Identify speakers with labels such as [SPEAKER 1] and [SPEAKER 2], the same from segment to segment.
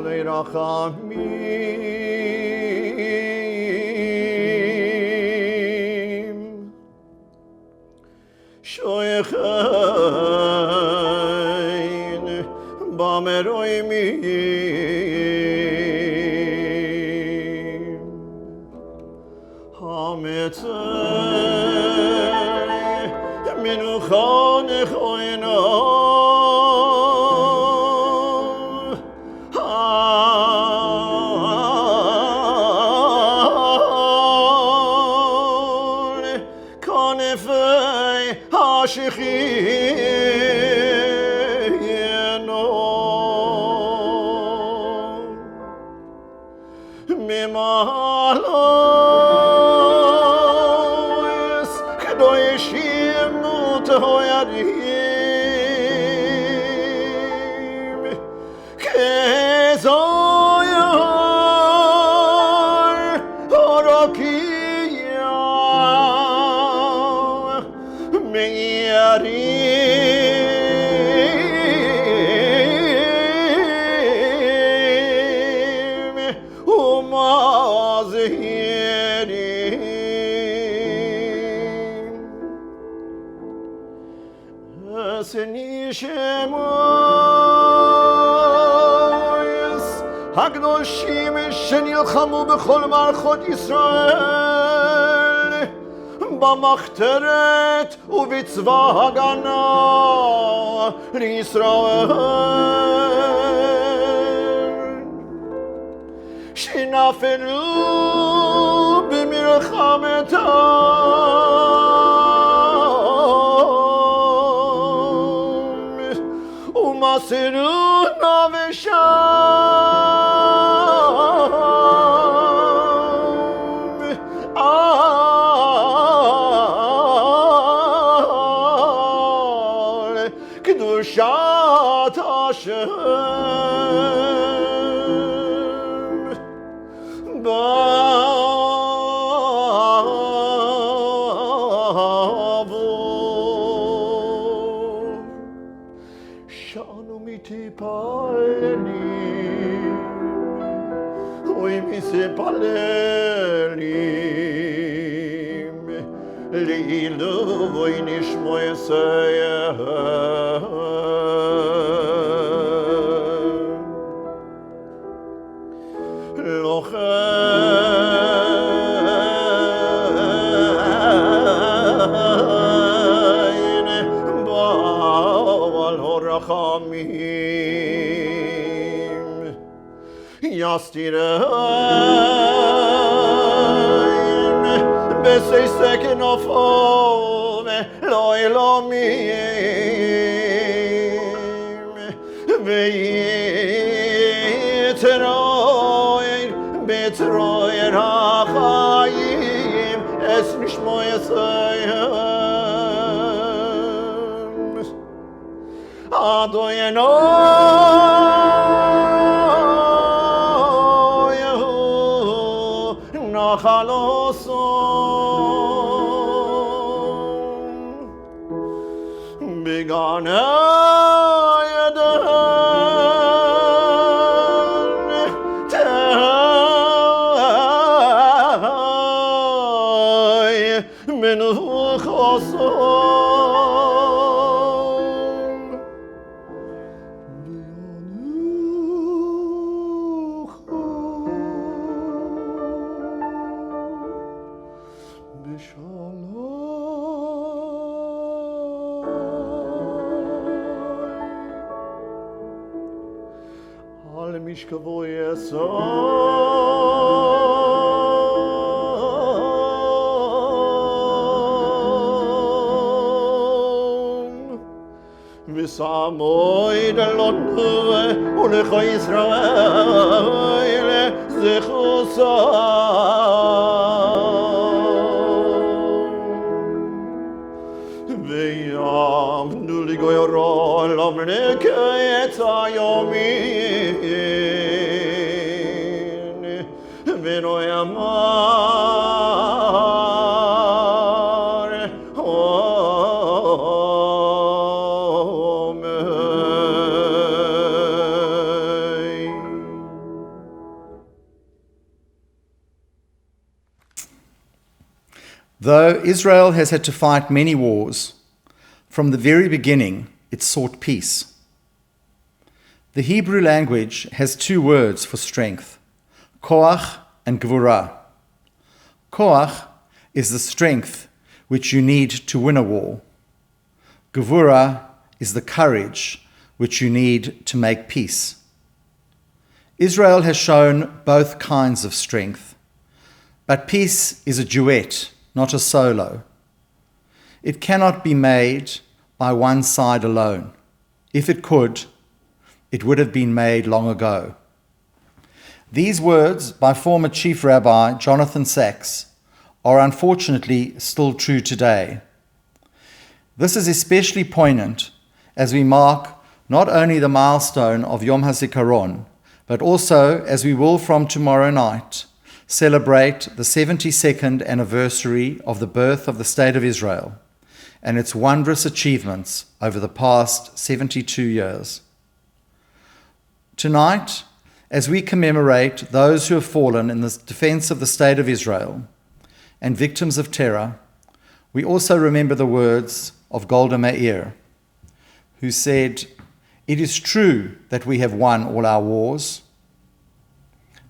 [SPEAKER 1] Mole Rachamim Shoyechain Bameroimim Hametzei Minuchan Echoino Hashichino Mimalois Kedoyeshim Utehoyadim Kezoyar Horokia Meyarim Umazirim Senishemos Hagdoshim Shenilchamu Bechol Marchot Yisrael במחתרת ובצבא הגנה לישראל שנפלו במלחמתם ומסרו נפשם קדושת השם בעבור שאנו מתפללים ומתפללים לעילוי נשמו יסייע לוחן בעל הרחמים יסתירן בסייסק נופו לא אלומים ויתרוער בתרוער החיים אס נשמו יסיים אדוני נחלוסון בגן עדן תהי מנוחסון על משכבו יסון ושמוי דלונו ולך ישראל זכוסון ויעמדו לגוירו למנקי את היומין ולא יאמר אמן
[SPEAKER 2] Though Israel has had to fight many wars, from the very beginning it sought peace. The Hebrew language has two words for strength, koach and gvura. Koach is the strength which you need to win a war. Gvura is the courage which you need to make peace. Israel has shown both kinds of strength, but peace is a duet, not a solo. It cannot be made by one side alone. If it could, it would have been made long ago. These words by former Chief Rabbi Jonathan Sachs are unfortunately still true today. This is especially poignant as we mark not only the milestone of Yom Hazikaron, but also, as we will from tomorrow night, celebrate the 72nd anniversary of the birth of the State of Israel and its wondrous achievements over the past 72 years. Tonight, as we commemorate those who have fallen in the defense of the State of Israel and victims of terror, we also remember the words of Golda Meir, who said, "It is true that we have won all our wars,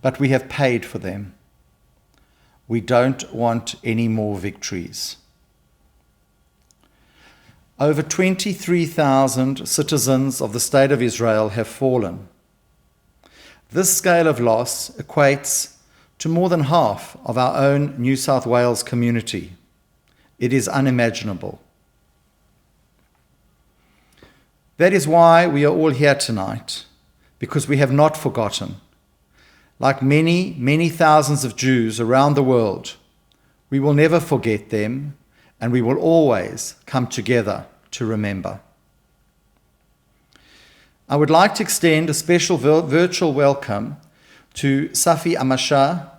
[SPEAKER 2] but we have paid for them. We don't want any more victories." Over 23,000 citizens of the State of Israel have fallen. This scale of loss equates to more than half of our own New South Wales community. It is unimaginable. That is why we are all here tonight, because we have not forgotten. Like many, many thousands of Jews around the world, we will never forget them, and we will always come together to remember. I would like to extend a special virtual welcome to Safi Amasha,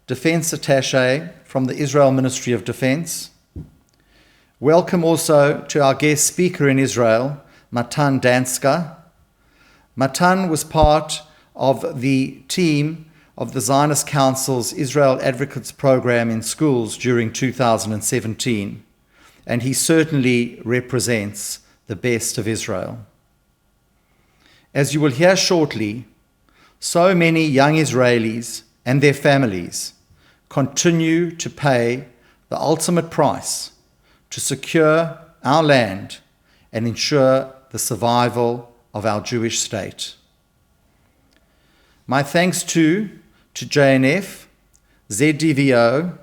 [SPEAKER 2] Defense Attaché from the Israel Ministry of Defense. Welcome also to our guest speaker in Israel, Matan Danska. Matan was part of the team of the Zionist Council's Israel Advocates Program in schools during 2017, and he certainly represents the best of Israel. As you will hear shortly, so many young Israelis and their families continue to pay the ultimate price to secure our land and ensure the survival of our Jewish state. My thanks to JNF, ZDVO,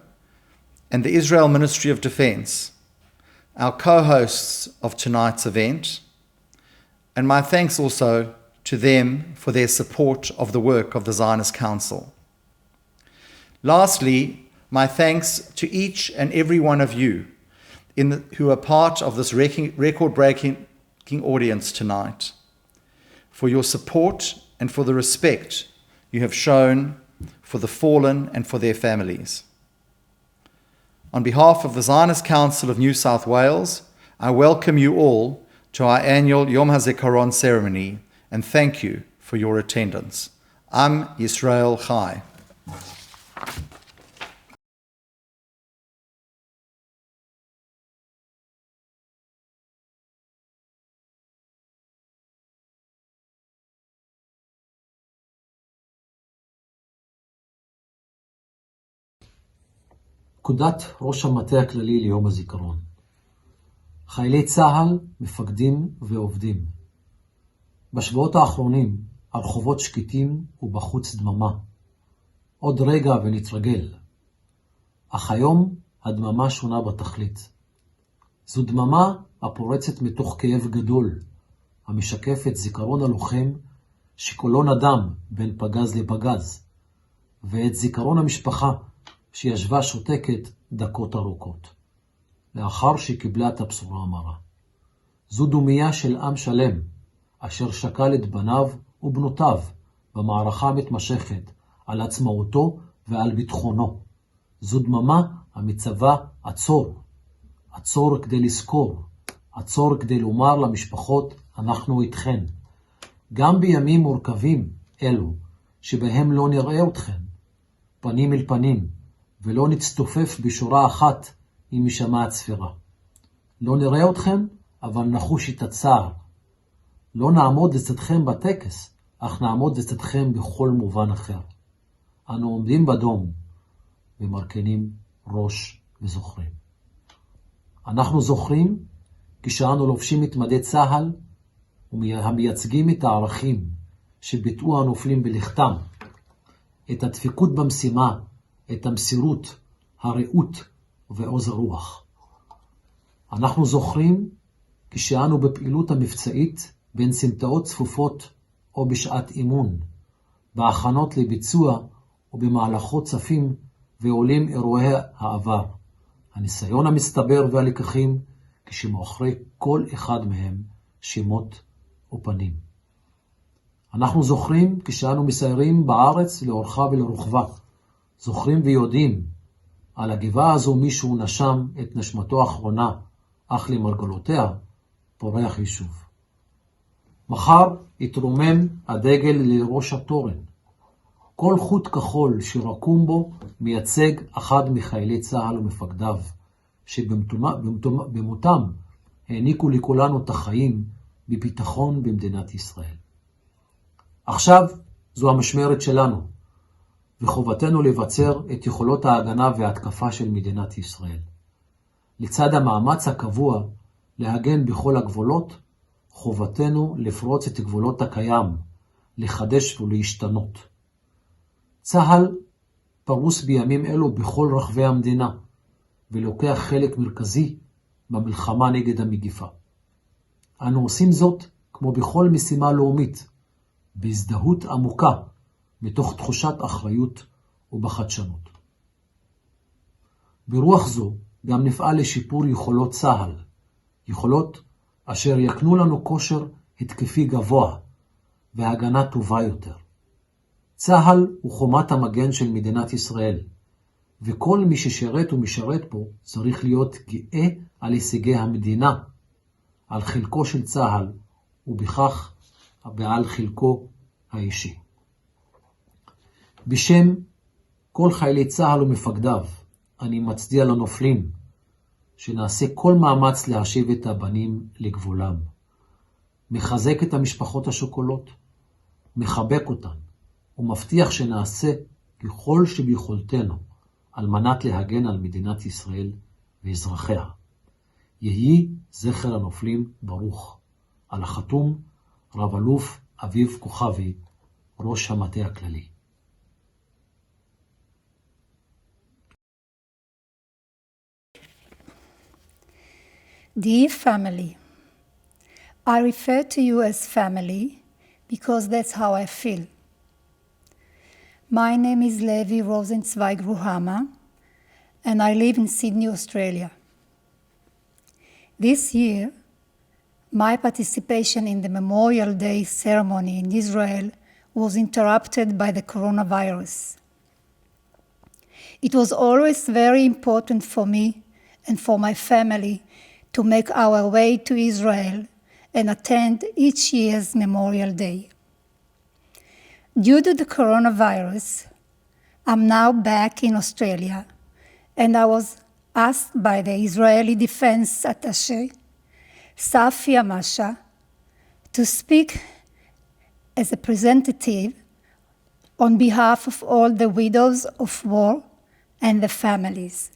[SPEAKER 2] and the Israel Ministry of Defense, our co-hosts of tonight's event, and my thanks also to them for their support of the work of the Zionist Council. Lastly, my thanks to each and every one of you who are part of this record-breaking audience tonight, for your support and for the respect you have shown for the fallen and for their families. On behalf of the Zionist Council of New South Wales, I welcome you all to our annual Yom Hazikaron ceremony and thank you for your attendance. Am Yisrael Chai.
[SPEAKER 3] פקודת ראש המטה הכללי ליום הזיכרון. חיילי צה"ל, מפקדים ועובדים. בשבועות האחרונים, הרחובות שקטים ובחוץ דממה. עוד רגע ונתרגל. אך היום הדממה שונה בתכלית. זו דממה הפורצת מתוך כאב גדול, המשקף את זיכרון הלוחם שקולו נדם בין פגז לפגז, ואת זיכרון המשפחה שישבה שותקת דקות ארוכות, לאחר שקיבלה את הבשורה המרה. זו דומיה של עם שלם, אשר שקל את בניו ובנותיו במערכה המתמשכת על עצמאותו ועל ביטחונו. זו דממה המצווה עצור. עצור כדי לזכור. עצור כדי לומר למשפחות, אנחנו איתכן. גם בימים מורכבים אלו, שבהם לא נראה אתכן, פנים אל פנים, ולא נצטופף בשורה אחת אם יישמע הצפירה. לא נראה אתכם, אבל נחוש את הצער. לא נעמוד לצדכם בטקס, אך נעמוד לצדכם בכל מובן אחר. אנו עומדים בדום ומרכנים ראש וזוכרים. אנחנו זוכרים כשאנו לובשים את מדי צה"ל המייצגים את הערכים שביטאו הנופלים בלכתם, את הדבקות במשימה, את המסירות, הרעות ועוז הרוח. אנחנו זוכרים כשאנו בפעילות המבצעית בין סמטאות צפופות או בשעת אימון, בהכנות לביצוע ובמהלכות צפים ועולים אירועי העבר, הניסיון המסתבר והלקחים כשמאחורי כל אחד מהם שמות ופנים. אנחנו זוכרים כשאנו מסיירים בארץ לאורכה ולרוחבה, זוכרים ויודעים על הגבעה הזו מישהו נשם את נשמתו האחרונה, אך למרגלותיה פורח יישוב. מחר יתרומם הדגל לראש התורן. כל חוט כחול שרקום בו מייצג אחד מחיילי צה"ל ומפקדיו, שבמותם העניקו לכולנו את החיים בביטחון במדינת ישראל. עכשיו זו המשמרת שלנו, וחובתנו לבצר את יכולות ההגנה וההתקפה של מדינת ישראל. לצד המאמץ הקבוע להגן בכל הגבולות, חובתנו לפרוץ את גבולות הקיים, לחדש ולהשתנות. צה"ל פרוס בימים אלו בכל רחבי המדינה, ולוקח חלק מרכזי במלחמה נגד המגיפה. אנו עושים זאת כמו בכל משימה לאומית, בהזדהות עמוקה, מתוך תחושת אחריות ובחדשנות. ברוח זו גם נפעל לשיפור יכולות צה"ל, יכולות אשר יקנו לנו כושר התקפי גבוה והגנה טובה יותר. צה"ל הוא חומת המגן של מדינת ישראל, וכל מי ששרת ומשרת פה צריך להיות גאה על הישגי המדינה, על חלקו של צה"ל, ובכך ועל חלקו האישי. בשם כל חיילי צה"ל ומפקדיו, אני מצדיע לנופלים, שנעשה כל מאמץ להשיב את הבנים לגבולם. מחזק את המשפחות השכולות, מחבק אותן, ומבטיח שנעשה ככל שביכולתנו, על מנת להגן על מדינת ישראל ואזרחיה. יהי זכר הנופלים ברוך. על החתום, רב אלוף אביב כוכבי, ראש המטה הכללי.
[SPEAKER 4] Dear family, I refer to you as family because that's how I feel. My name is Levi Rosenzweig Ruhama, and I live in Sydney, Australia. This year, my participation in the Memorial Day ceremony in Israel was interrupted by the coronavirus. It was always very important for me and for my family to make our way to Israel and attend each year's Memorial Day. Due to the coronavirus, I'm now back in Australia, and I was asked by the Israeli Defense Attaché, Safi Amasha, to speak as a representative on behalf of all the widows of war and the families.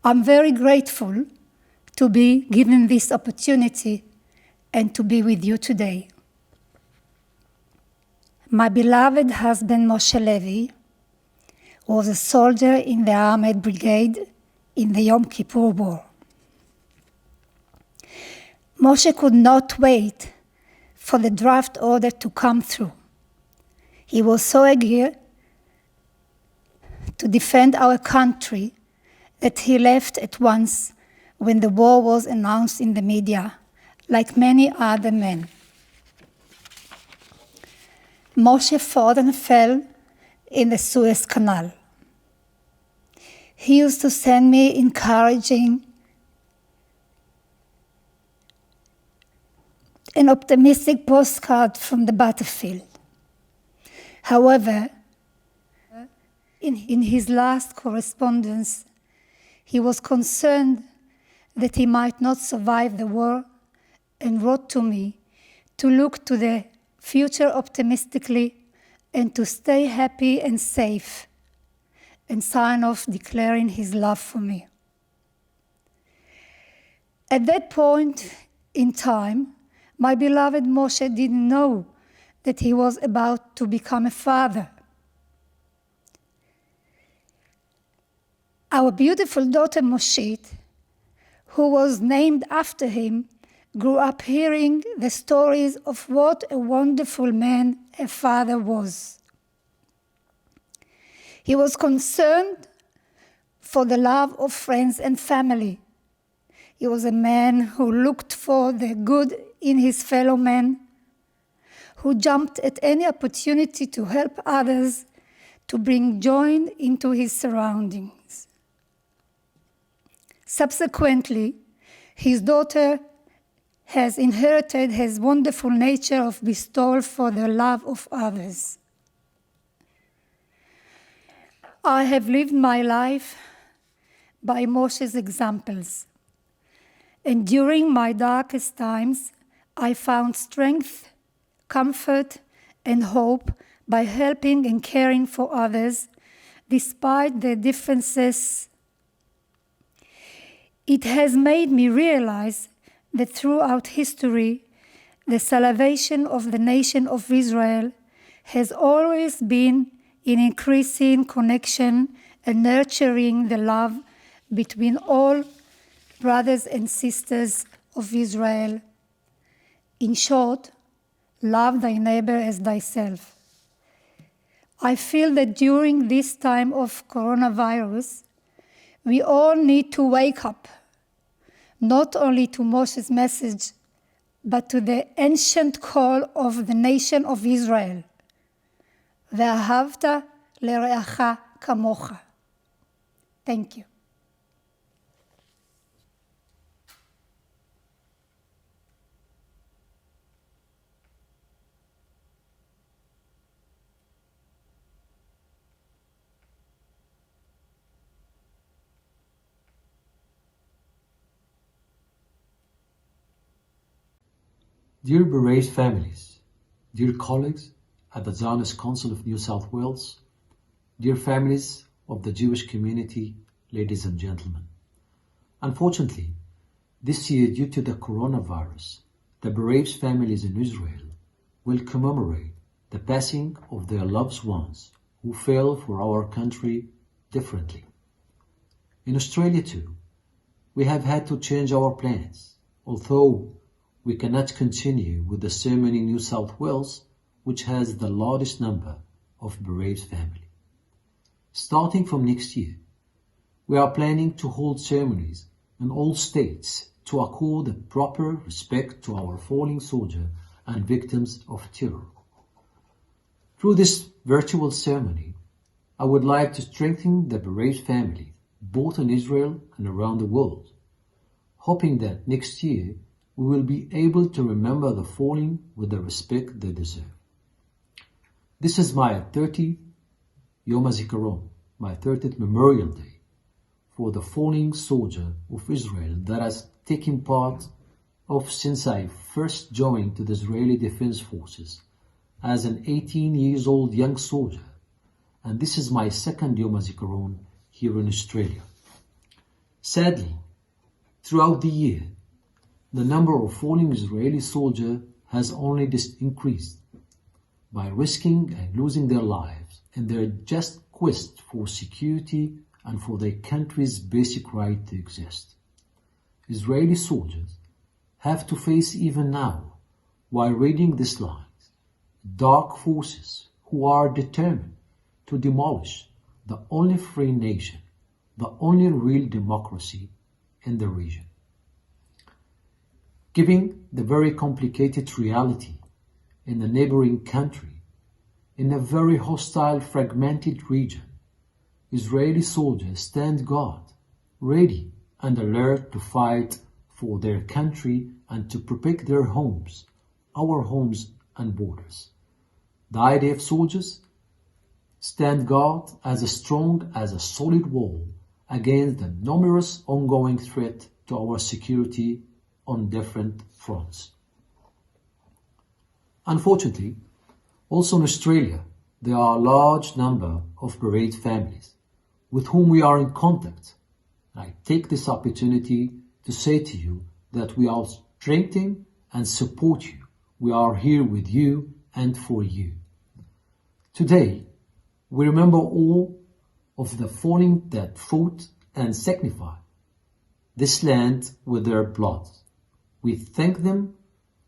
[SPEAKER 4] I'm very grateful to be given this opportunity and to be with you today. My beloved husband Moshe Levi was a soldier in the Armored Brigade in the Yom Kippur War. Moshe could not wait for the draft order to come through. He was so eager to defend our country that he left at once when the war was announced in the media, like many other men. Moshe fought and fell in the Suez Canal. He used to send me encouraging and optimistic postcard from the battlefield. However, in his last correspondence, He was concerned that he might not survive the war and wrote to me to look to the future optimistically and to stay happy and safe, and sign off declaring his love for me. At that point in time, my beloved Moshe didn't know that he was about to become a father. Our beautiful daughter Moshit, who was named after him, grew up hearing the stories of what a wonderful man a father was. He was concerned for the love of friends and family. He was a man who looked for the good in his fellow men, who jumped at any opportunity to help others, to bring joy into his surroundings. Subsequently, his daughter has inherited his wonderful nature of bestowal for the love of others. I have lived my life by Moshe's examples, and during my darkest times, I found strength, comfort, and hope by helping and caring for others, despite their differences. It has made me realize that throughout history, the salvation of the nation of Israel has always been in increasing connection and nurturing the love between all brothers and sisters of Israel. In short, love thy neighbor as thyself. I feel that during this time of coronavirus, we all need to wake up, not only to Moshe's message, but to the ancient call of the nation of Israel. ואהבת לרעך כמוך. Thank you.
[SPEAKER 3] Dear Bereaved families, dear colleagues at the Zionist Council of New South Wales, dear families of the Jewish community, ladies and gentlemen. Unfortunately, this year, due to the coronavirus, the Bereaved families in Israel will commemorate the passing of their loved ones who fell for our country differently. In Australia too, we have had to change our plans, although we cannot continue with the ceremony in New South Wales, which has the largest number of bereaved families. Starting from next year, we are planning to hold ceremonies in all states to accord the proper respect to our fallen soldiers and victims of terror. Through this virtual ceremony, I would like to strengthen the bereaved family, both in Israel and around the world, hoping that next year we will be able to remember the fallen with the respect they deserve. This is my 30th Yom Hazikaron, my 30th Memorial Day for the fallen soldier of Israel that has taken part of since I first joined the Israeli Defense Forces as an 18-year-old young soldier, and this is my second Yom Hazikaron here in Australia. Sadly, throughout the year, the number of fallen Israeli soldiers has only increased by risking and losing their lives in their just quest for security and for their country's basic right to exist. Israeli soldiers have to face even now, while reading these lines, dark forces who are determined to demolish the only free nation, the only real democracy in the region. Given the very complicated reality in the neighboring country, in a very hostile, fragmented region, Israeli soldiers stand guard, ready and alert to fight for their country and to protect their homes, our homes and borders. The IDF soldiers stand guard as strong as a solid wall against the numerous ongoing threat to our security on different fronts. Unfortunately, also in Australia, there are a large number of bereaved families with whom we are in contact. I take this opportunity to say to you that we are strengthening and support you. We are here with you and for you. Today, we remember all of the fallen that fought and sacrificed this land with their blood. We thank them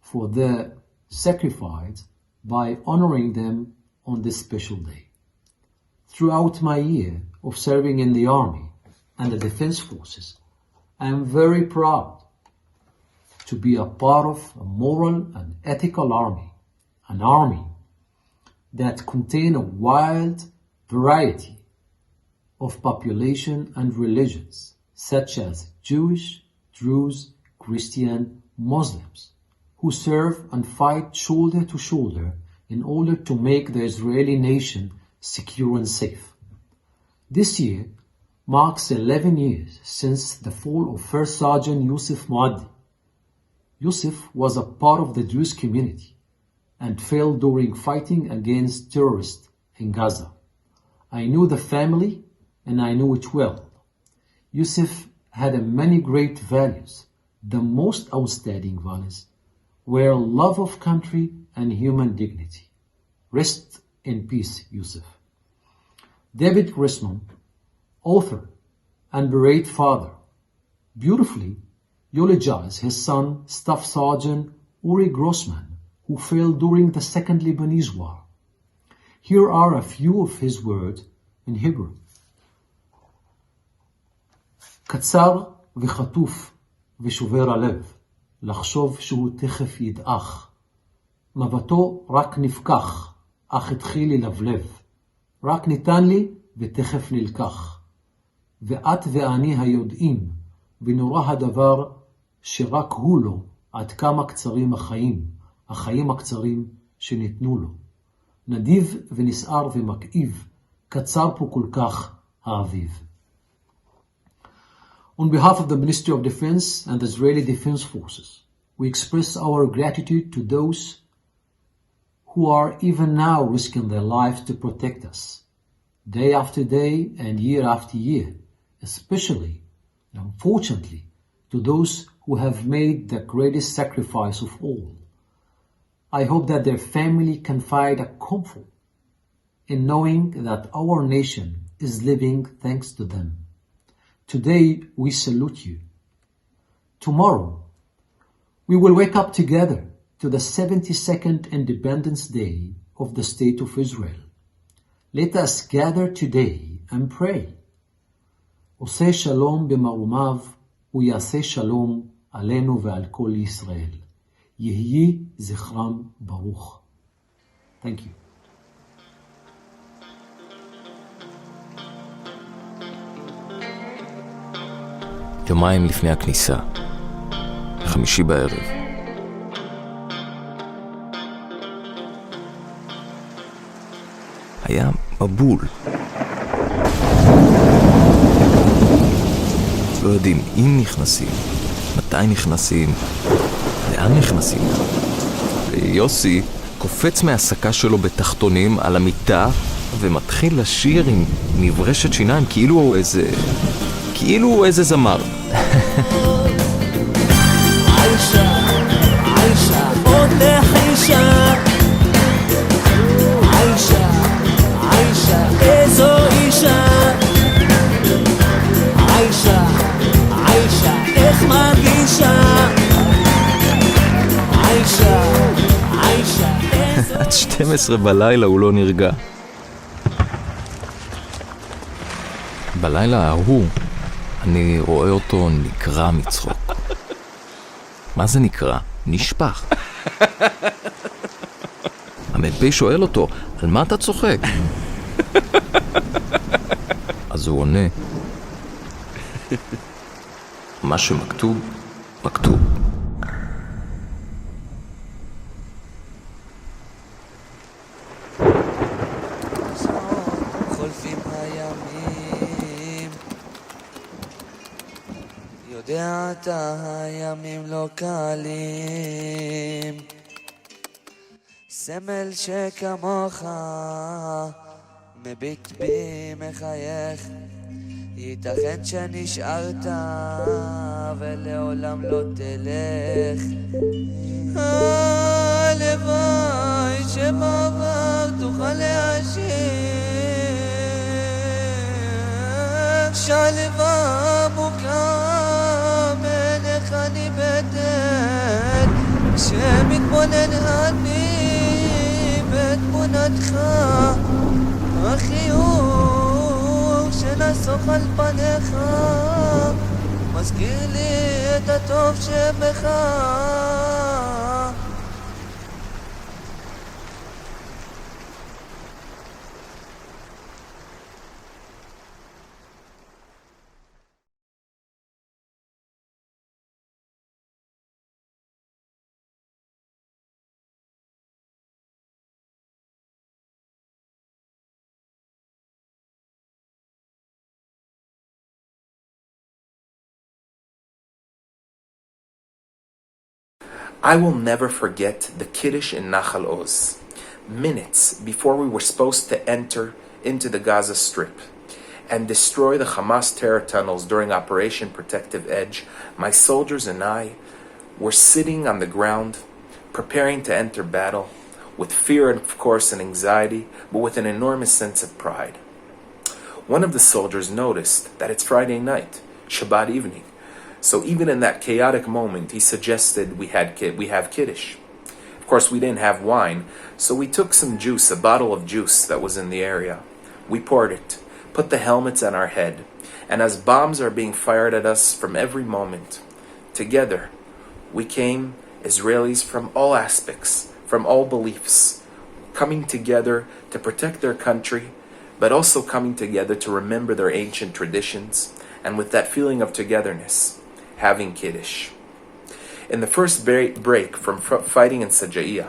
[SPEAKER 3] for their sacrifice by honoring them on this special day. Throughout my year of serving in the Army and the Defense Forces, I am very proud to be a part of a moral and ethical army, an army that contains a wide variety of population and religions, such as Jewish, Druze, Christian, Muslims, who serve and fight shoulder to shoulder in order to make the Israeli nation secure and safe. This year marks 11 years since the fall of First Sergeant Yusuf Muaddi. Yusuf was a part of the Jewish community and fell during fighting against terrorists in Gaza. I knew the family and I knew it well. Yusuf had many great values. The most outstanding values were love of country and human dignity. Rest in peace, Yusuf. David Grossman, author and bereaved father, beautifully eulogized his son, Staff Sergeant Uri Grossman, who fell during the Second Lebanese War. Here are a few of his words in Hebrew. קצר וחטוף ושובר הלב, לחשוב שהוא תכף ידעך. מבטו רק נפקח, אך התחיל ללבלב. רק ניתן לי ותכף נלקח. ואת ואני היודעים, ונורא הדבר שרק הוא לו, עד כמה קצרים החיים הקצרים שניתנו לו. נדיב ונסער ומכאיב, קצר פה כל כך האביב. On behalf of the Ministry of Defense and the Israeli Defense Forces, we express our gratitude to those who are even now risking their lives to protect us, day after day and year after year, especially, and unfortunately, to those who have made the greatest sacrifice of all. I hope that their family can find a comfort in knowing that our nation is living thanks to them. Today, we salute you. Tomorrow, we will wake up together to the 72nd Independence Day of the State of Israel. Let us gather today and pray. עושה שלום במרומיו, הוא יעשה שלום עלינו ועל כל ישראל. יהי זכרם ברוך. Thank you.
[SPEAKER 5] יומיים לפני הכניסה, חמישי בערב. היה מבול. לא יודעים אם נכנסים, מתי נכנסים, לאן נכנסים. ויוסי קופץ מהעסקה שלו בתחתונים על המיטה ומתחיל לשיר עם מברשת שיניים כאילו איזה זמר.
[SPEAKER 6] עיישה, עוד לחישה. עיישה, איזו אישה. עיישה, איך מרגישה. עיישה, איזו...
[SPEAKER 5] עד 12 בלילה הוא לא נרגע. בלילה ההוא אני רואה אותו נקרע מצחוק. מה זה נקרע? נשפח. המ"פ שואל אותו, על מה אתה צוחק? אז הוא עונה, מה שמכתוב, מכתוב.
[SPEAKER 6] חולפים הימים
[SPEAKER 7] יודע אתה הימים לא קלים, סמל שכמוך מביט בי מחייך, ייתכן שנשארת ולעולם לא תלך. הלוואי שבעבר תוכל להשיב שלווה מוקם עיניך ניבטת, שמתבונן אני בתמונתך, החיוך שנסוך על פניך מזכיר לי את הטוב שבך.
[SPEAKER 8] I will never forget the Kiddush in Nachal Oz. Minutes before we were supposed to enter into the Gaza Strip and destroy the Hamas terror tunnels during Operation Protective Edge, my soldiers and I were sitting on the ground, preparing to enter battle, with fear, of course, and anxiety, but with an enormous sense of pride. One of the soldiers noticed that it's Friday night, Shabbat evening, so even in that chaotic moment, he suggested we have Kiddush. Of course, we didn't have wine, so we took some juice, a bottle of juice that was in the area. We poured it, put the helmets on our head, and as bombs are being fired at us from every moment, together, we came, Israelis from all aspects, from all beliefs, coming together to protect their country, but also coming together to remember their ancient traditions, and with that feeling of togetherness, having Kiddush. In the first break from fighting in Sajaiya,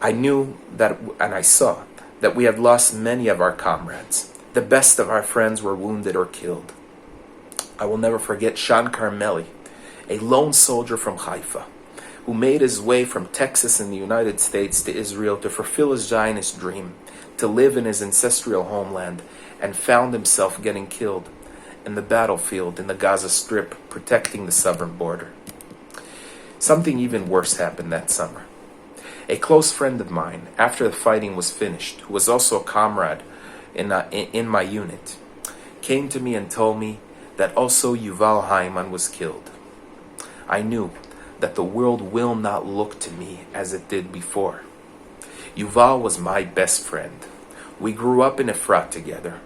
[SPEAKER 8] I knew that, and I saw, that we had lost many of our comrades. The best of our friends were wounded or killed. I will never forget Shan Carmeli, a lone soldier from Haifa, who made his way from Texas in the United States to Israel to fulfill his Zionist dream, to live in his ancestral homeland, and found himself getting killed in the battlefield in the Gaza Strip, protecting the southern border. Something even worse happened that summer. A close friend of mine, after the fighting was finished, who was also a comrade in my unit, came to me and told me that also Yuval Haiman was killed. I knew that the world will not look to me as it did before. Yuval was my best friend. We grew up in Efrat together.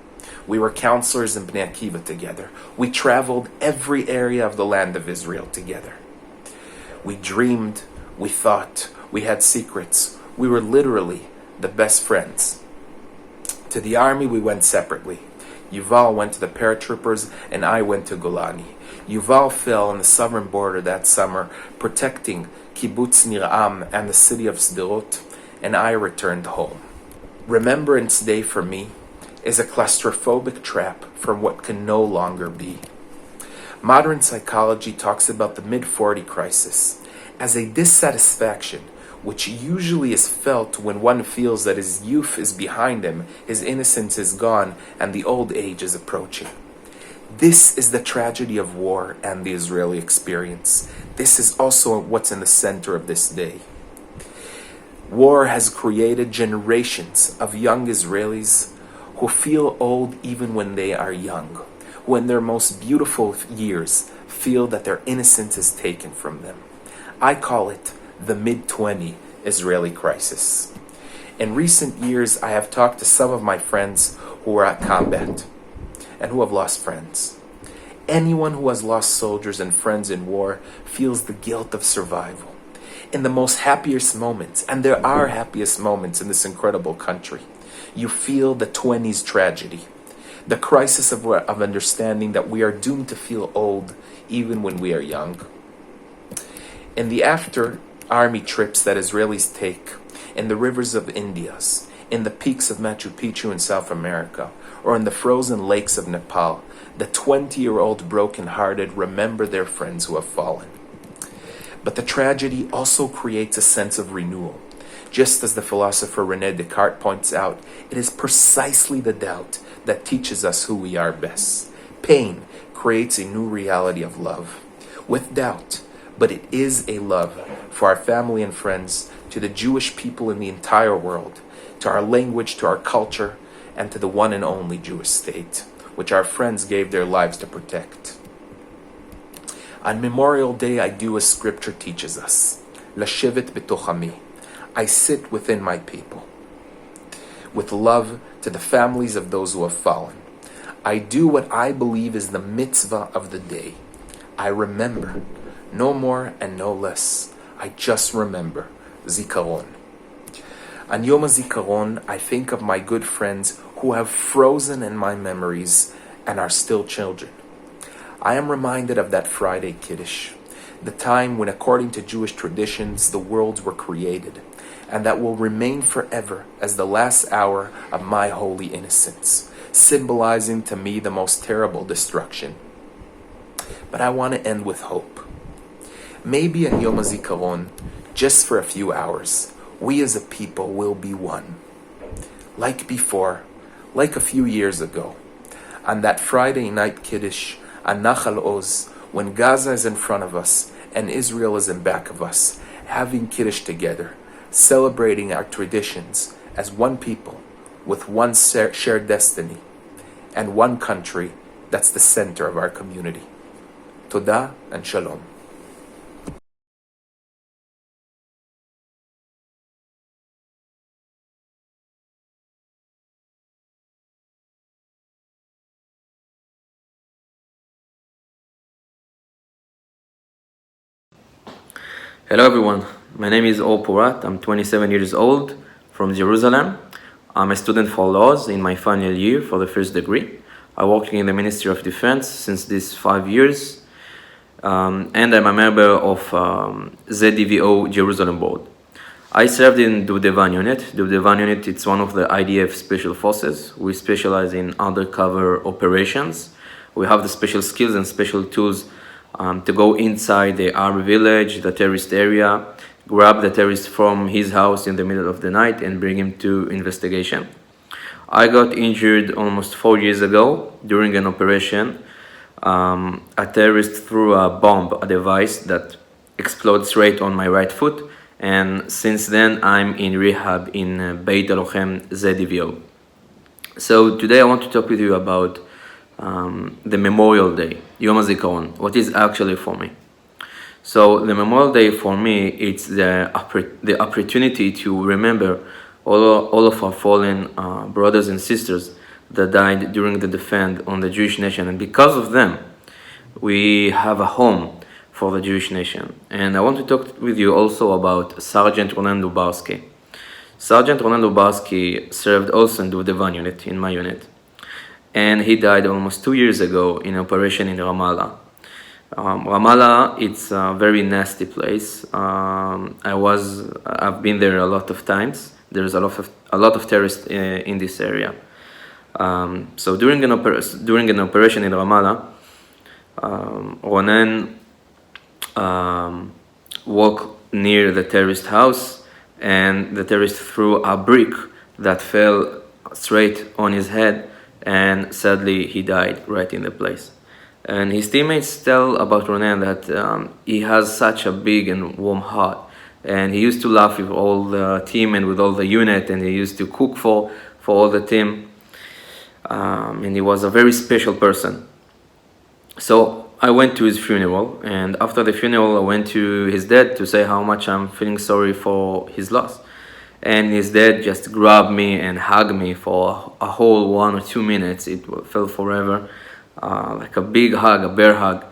[SPEAKER 8] We were counselors in Bnei Akiva together. We traveled every area of the land of Israel together. We dreamed, we thought, we had secrets. We were literally the best friends. To the army we went separately. Yuval went to the paratroopers and I went to Golani. Yuval fell on the southern border that summer, protecting Kibbutz Nir Am and the city of Sderot, and I returned home. Remembrance Day for me is a claustrophobic trap for what can no longer be. Modern psychology talks about the mid-40 crisis as a dissatisfaction which usually is felt when one feels that his youth is behind him, his innocence is gone, and the old age is approaching. This is the tragedy of war and the Israeli experience. This is also what's in the center of this day. War has created generations of young Israelis who feel old even when they are young, who in their most beautiful years feel that their innocence is taken from them. I call it the mid-20 Israeli crisis. In recent years, I have talked to some of my friends who are at combat and who have lost friends. Anyone who has lost soldiers and friends in war feels the guilt of survival. In the most happiest moments, and there are happiest moments in this incredible country, you feel the 20s tragedy, the crisis of understanding that we are doomed to feel old even when we are young. In the after-army trips that Israelis take in the rivers of India, in the peaks of Machu Picchu in South America, or in the frozen lakes of Nepal, the 20-year-old broken-hearted remember their friends who have fallen. But the tragedy also creates a sense of renewal. Just as the philosopher René Descartes points out, it is precisely the doubt that teaches us who we are best. Pain creates a new reality of love. With doubt, but it is a love for our family and friends, to the Jewish people in the entire world, to our language, to our culture, and to the one and only Jewish state, which our friends gave their lives to protect. On Memorial Day, I do as Scripture teaches us. Lashivet b'toch ami. I sit within my people, with love to the families of those who have fallen. I do what I believe is the mitzvah of the day. I remember, no more and no less. I just remember. Zikaron. On Yom Hazikaron, I think of my good friends who have frozen in my memories and are still children. I am reminded of that Friday Kiddush, the time when, according to Jewish traditions, the worlds were created, and that will remain forever as the last hour of my holy innocence, symbolizing to me the most terrible destruction. But I want to end with hope. Maybe on Yom Hazikaron, just for a few hours, we as a people will be one. Like before, like a few years ago, on that Friday night Kiddush, on Nachal Oz, when Gaza is in front of us and Israel is in back of us, having Kiddush together, celebrating our traditions as one people, with one shared destiny, and one country that's the center of our community. Toda and Shalom.
[SPEAKER 9] Hello everyone, my name is Or Porat. I'm 27 years old from Jerusalem. I'm a student for laws in my final year for the first degree. I'm working in the Ministry of Defense since these 5 years, and I'm a member of ZDVO Jerusalem Board. I served in Duvdevan Unit. Duvdevan Unit, it's one of the IDF special forces. We specialize in undercover operations. We have the special skills and special tools to go inside the Arab village, the terrorist area, grab the terrorist from his house in the middle of the night and bring him to investigation. I got injured almost 4 years ago during an operation. A terrorist threw a bomb, a device that explodes straight on my right foot, and since then I'm in rehab in Beit Lochem ZDVO. So today I want to talk with you about the Memorial Day, Yom Hazikaron, what is actually for me. So the Memorial Day for me, it's the opportunity to remember all of our fallen brothers and sisters that died during the defense on the Jewish nation, and because of them, we have a home for the Jewish nation. And I want to talk with you also about Sergeant Ronen Lubarsky. Sergeant Ronen Lubarsky served also in the Duvdevan unit, in my unit, and he died almost 2 years ago in an operation in Ramallah. Ramallah, it's a very nasty place. I've been there a lot of times. There's a lot of terrorists in this area. So during an operation in Ramallah, Ronen walked near the terrorist house, and the terrorist threw a brick that fell straight on his head, and sadly he died right in the place. And his teammates tell about Ronen that he has such a big and warm heart, and he used to laugh with all the team and with all the unit, and he used to cook for all the team, and he was a very special person. So I went to his funeral, and after the funeral I went to his dad to say how much I'm feeling sorry for his loss. And his dad just grabbed me and hugged me for a whole 1 or 2 minutes. It felt forever, like a big hug, a bear hug.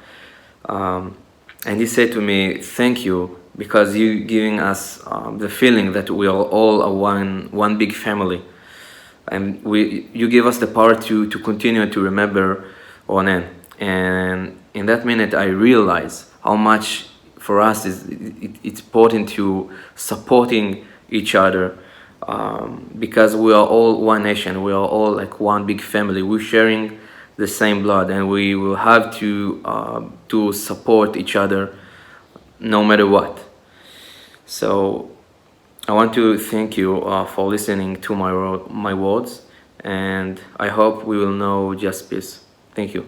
[SPEAKER 9] And he said to me, "Thank you, because you giving us the feeling that we are all one big family. And you give us the power to continue to remember Ronen." And in that minute, I realized how much for us it's important to supporting each other, because we are all one nation, we are all like one big family, we're sharing the same blood, and we will have to support each other no matter what. So I want to thank you for listening to my words, and I hope we will know just peace. Thank you.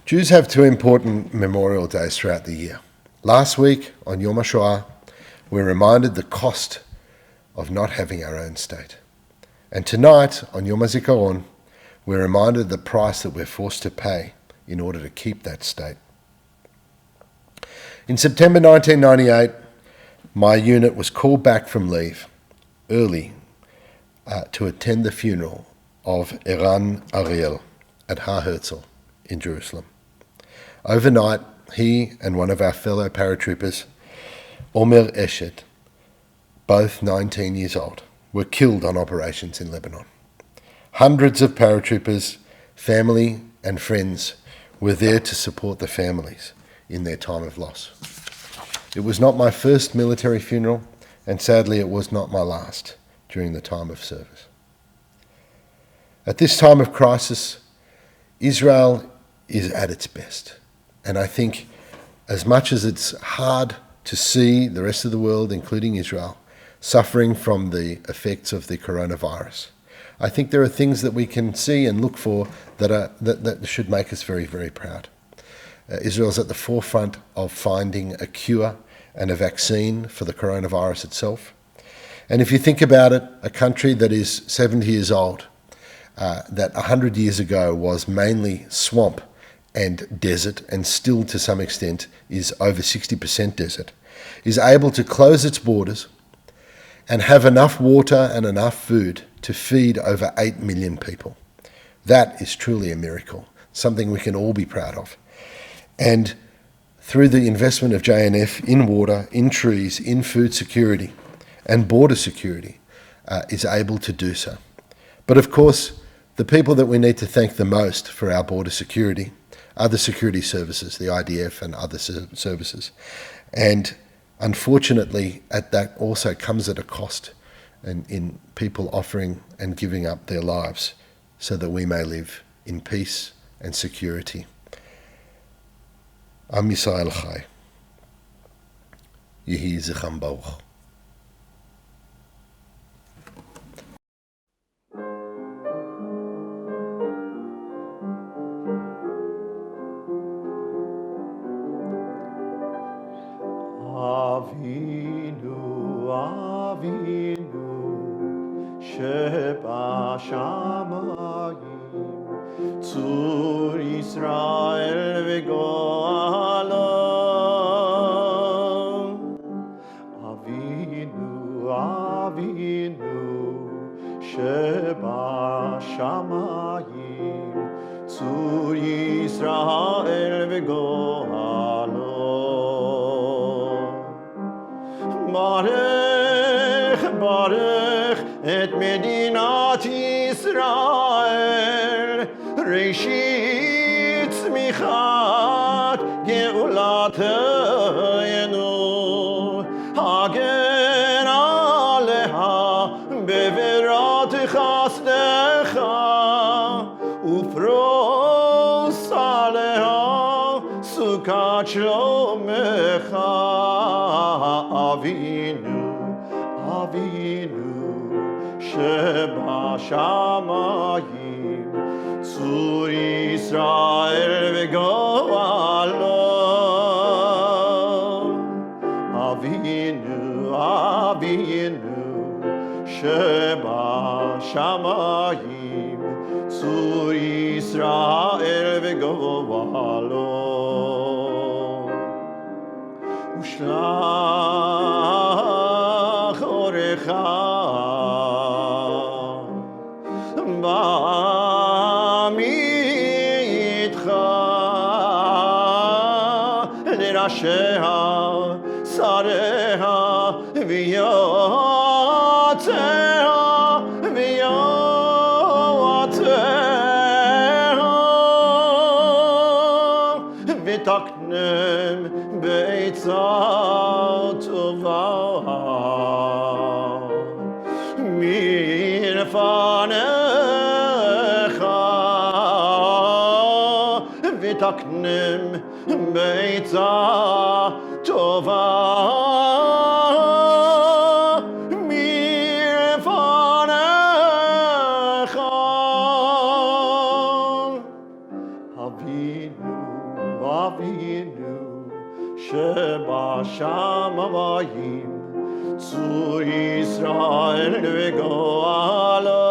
[SPEAKER 10] Jews have two important memorial days throughout the year. Last week, on Yom HaShoah, we're reminded the cost of not having our own state. And tonight, on Yom Hazikaron, we're reminded the price that we're forced to pay in order to keep that state. In September 1998, my unit was called back from leave early to attend the funeral of Eran Ariel at Har Herzl in Jerusalem. Overnight, he and one of our fellow paratroopers, Omer Eshet, both 19 years old, were killed on operations in Lebanon. Hundreds of paratroopers, family and friends were there to support the families in their time of loss. It was not my first military funeral, and sadly it was not my last during the time of service. At this time of crisis, Israel is at its best. And I think as much as it's hard to see the rest of the world, including Israel, suffering from the effects of the coronavirus, I think there are things that we can see and look for that should make us very, very proud. Israel's at the forefront of finding a cure and a vaccine for the coronavirus itself. And if you think about it, a country that is 70 years old, that 100 years ago was mainly swamp and desert, and still to some extent is over 60% desert, is able to close its borders and have enough water and enough food to feed over 8 million people. That is truly a miracle, something we can all be proud of. And through the investment of JNF in water, in trees, in food security and border security, is able to do so. But of course, the people that we need to thank the most for our border security are the security services, the IDF and other services. And unfortunately, that also comes at a cost in people offering and giving up their lives so that we may live in peace and security. Am Yisrael Chai. Yehi Zichram Baruch.
[SPEAKER 1] Avinu, Avinu, שבשמיים, צור ישראל וגואלו. אבינו, אבינו, שבשמיים, צור ישראל וגואלו. ברך, ברך את מדינת ישראל, ראשית צמיחת גאולתנו, הגן עליה בברת חסדך, ופרוס עליה סוכת שלומך. אבינו, אבינו שבשמיים, צור ישראל וגואלו. אבינו, אבינו שבשמיים, צור ישראל וגואלו. ושלח אורך בעמיתך לראשיה, שריה ויועציה ויועציה, ותקנם בעצה טובה. מפניך ותקנם בעצה טובה מלפניך. אבינו שבשמיים צור ישראל וגואלו.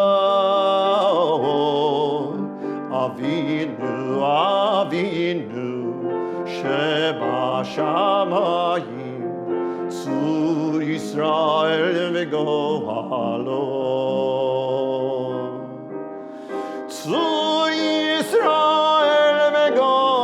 [SPEAKER 1] אבינו שבשמיים צור ישראל וגואלו. צור ישראל וגואלו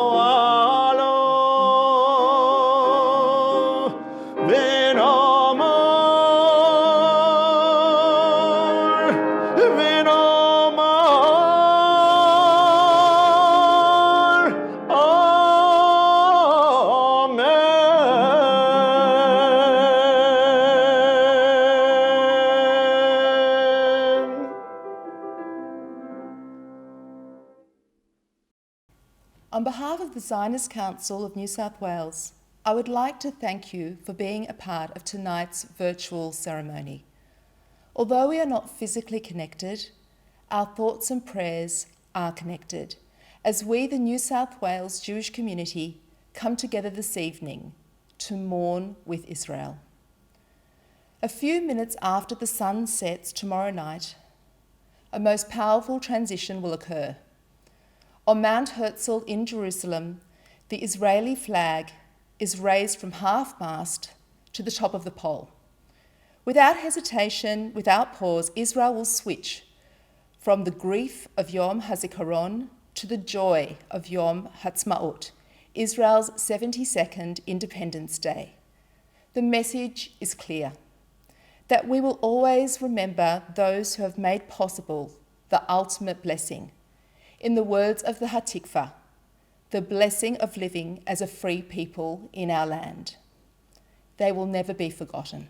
[SPEAKER 11] On behalf of the Zionist Council of New South Wales, I would like to thank you for being a part of tonight's virtual ceremony. Although we are not physically connected, our thoughts and prayers are connected as we, the New South Wales Jewish community, come together this evening to mourn with Israel. A few minutes after the sun sets tomorrow night, a most powerful transition will occur. On Mount Herzl in Jerusalem, the Israeli flag is raised from half-mast to the top of the pole. Without hesitation, without pause, Israel will switch from the grief of Yom Hazikaron to the joy of Yom Ha'atzmaut, Israel's 72nd Independence Day. The message is clear, that we will always remember those who have made possible the ultimate blessing. In the words of the Hatikvah, the blessing of living as a free people in our land. They will never be forgotten.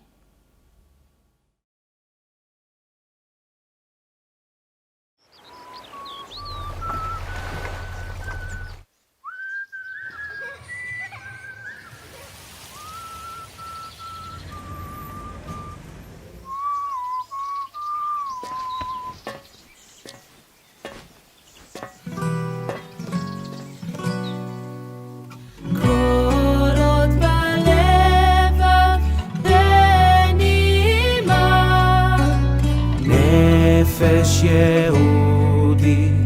[SPEAKER 6] נפש יהודית